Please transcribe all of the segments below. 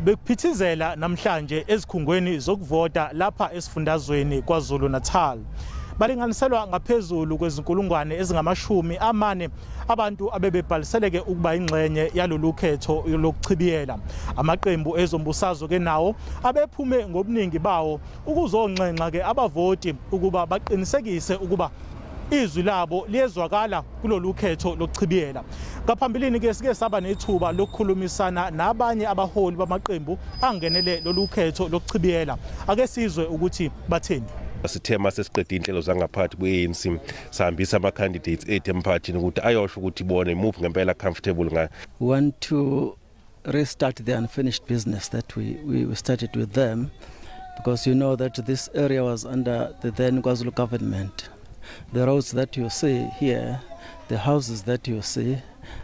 Bekuphithizela namhlanje ezikhungweni zokuvota lapha esifundazweni KwaZulu Natal. Balinganiselwa ngaphezulu kwezinkulungwane ezingama-40 abantu abebebhaliseleke ukuba ingxenye yalolu ukhetho lokuchibiyela. Amaqembu ezombusazwe ke nawo abephume ngobuningi bawo ukuzonxenxa ke abavoti ukuba baqinisekise ukuba izwi labo liyezwakala kulolu ukhetho lokuchibiyela. Ngaphambilini ke sike saba nethuba lokukhulumisana nabanye abaholi bamaqembu angenele lolu ukhetho lokuchibiyela. Ake sizwe ukuthi batheni. Sithema sesiqedile inhlelo zangaphakathi kwe-ANC sahambisa ama-candidates ethu emphakathini ukuthi ayosho ukuthi ibone move ngempela comfortable ngayo. We want to restart the unfinished business that we started with them, because you know that this area was under the then KwaZulu government. The roads that you see here, the houses that you see,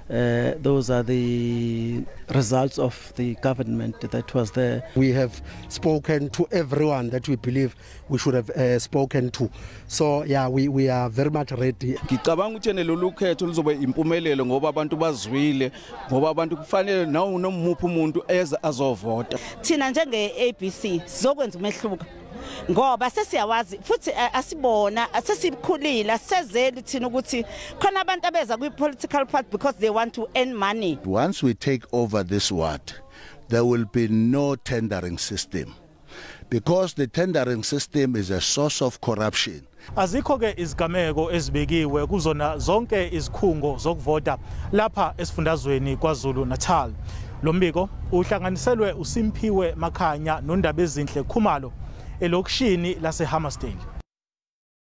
those are the results of the government that was there. We have spoken to everyone that we believe we should have spoken to. So yeah, we are very much ready. Ngicabanga ukuthi lolu ukhetho luzobe impumelelo ngoba abantu bazwile, ngoba abantu kufanele nawo nomuphi umuntu eza azovota. Thina njenge ABC sizokwenza umehluko. Ngoba sesiyawazi futhi asibona sesikhulile sezeli thina ukuthi khona abantu abeza kwi political party because they want to earn money. Once we take over this ward, there will be no tendering system, because the tendering system is a source of corruption. Azikho ke izigameko ezibekiwe kuzona zonke izikhungo zokuvota lapha esifundazweni KwaZulu Natal. Lo mbiko uhlanganiselwe uSimphiwe Makhanya noNdaba ezinhle Khumalo elokishini lase Hammersdale.